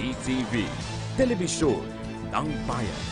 PTV, Telebisyon ng Bayan.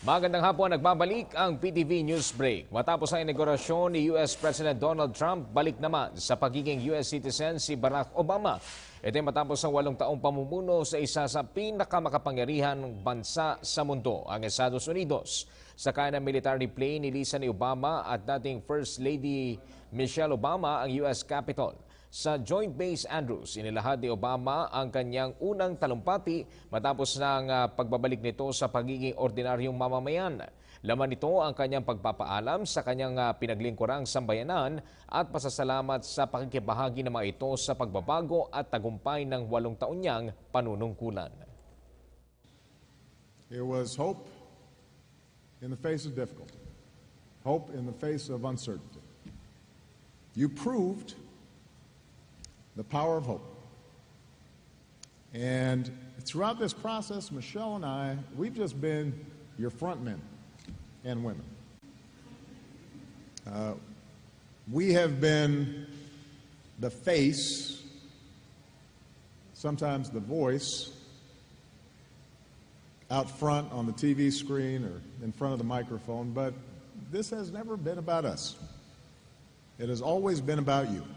Magandang hapon, nagbabalik ang PTV News Break. Matapos ang inaugurasyon ni US President Donald Trump, balik naman sa pagiging US citizen si Barack Obama. Ito ay matapos ang 8 taong pamumuno sa isa sa pinakamakapangyarihang bansa sa mundo, ang Estados Unidos. Sakay ng military plane, nilisan ni Obama at dating First Lady Michelle Obama ang US Capitol. Sa Joint Base Andrews, inilahad ni Obama ang kanyang unang talumpati matapos ng pagbabalik nito sa pagiging ordinaryong mamamayan. Laman nito ang kanyang pagpapaalam sa kanyang pinaglingkurang sambayanan at pasasalamat sa pakikibahagi ng mga ito sa pagbabago at tagumpay ng 8 taon niyang panunungkulan. There was hope in the face of difficulty, hope in the face of uncertainty. You proved the power of hope. And throughout this process, Michelle and I, we've just been your front men and women. We have been the face, sometimes the voice, out front on the TV screen or in front of the microphone, but this has never been about us. It has always been about you.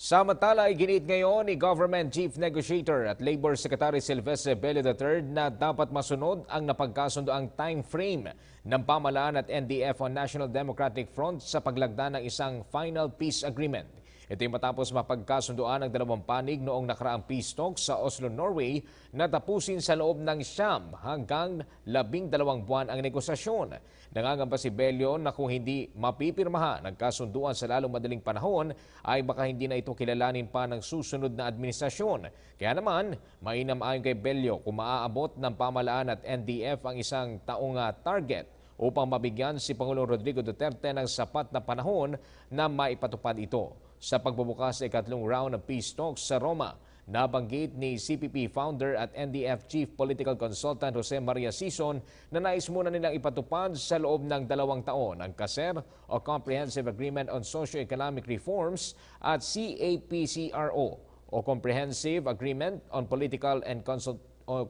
Samantala ay ginit ngayon ni Government Chief Negotiator at Labor Secretary Silvestre Bello III na dapat masunod ang napagkasundoang time frame ng pamahalaan at NDF o National Democratic Front sa paglagda ng isang final peace agreement. Ito ay matapos mapagkasundoan ng dalawang panig noong nakaraang peace talks sa Oslo, Norway na tapusin sa loob ng 9 hanggang 12 buwan ang negosasyon. Nangangamba si Bello na kung hindi mapipirmahan ang kasunduan sa lalong madaling panahon ay baka hindi na ito kilalanin pa ng susunod na administrasyon. Kaya naman, mainam ayon kay Bello kung maaabot ng pamahalaan at NDF ang isang taong target upang mabigyan si Pangulong Rodrigo Duterte ng sapat na panahon na maipatupad ito. Sa pagbubukas sa ikatlong round ng peace talks sa Roma, nabanggit ni CPP founder at NDF Chief Political Consultant Jose Maria Sison na nais muna nilang ipatupad sa loob ng 2 taon ang CASER o Comprehensive Agreement on Socio-Economic Reforms at CAPCRO o Comprehensive Agreement on Political and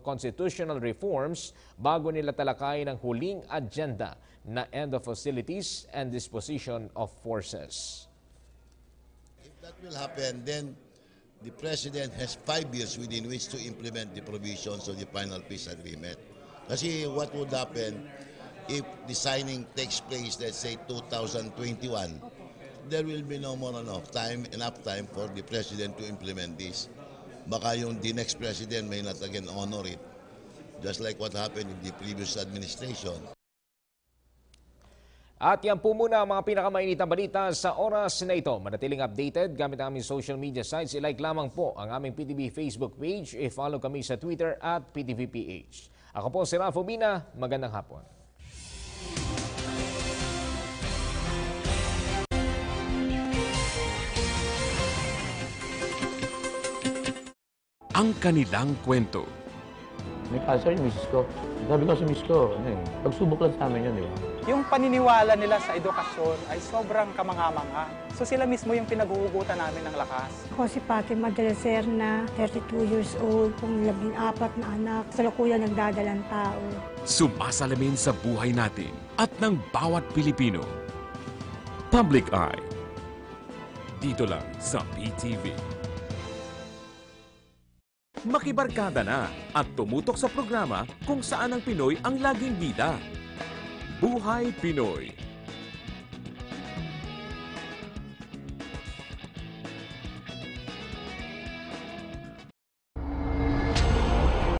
Constitutional Reforms bago nila talakayin ang huling agenda na End of Hostilities and Disposition of Forces. If that will happen, then the President has 5 years within which to implement the provisions of the final peace agreement. Kasi what would happen if the signing takes place, let's say 2021, there will be no more enough time for the President to implement this. Baka the next President may not again honor it, just like what happened in the previous administration. At yan po muna ang mga pinakamainitang balita sa oras na ito. Manatiling updated gamit ang aming social media sites. I-like lamang po ang aming PTV Facebook page. I-follow kami sa Twitter at PTVPH. Ako po si Ralph Obina. Magandang hapon. Ang kanilang kwento. May cancer yung misis ko. Sabi ko sa misis ko, pagsubok lang sa amin yun, di ba? Yung paniniwala nila sa edukasyon ay sobrang kamangha-mangha. So sila mismo yung pinaguhugutan namin ng lakas. Ako si Fatima de la Serna, 32 years old, kung 14 na anak, sa lukuyan nagdadalang tao. Sumasalamin sa buhay natin at ng bawat Pilipino. Public Eye. Dito lang sa PTV. Makibarkada na at tumutok sa programa kung saan ang Pinoy ang laging bida. Buhay Pinoy.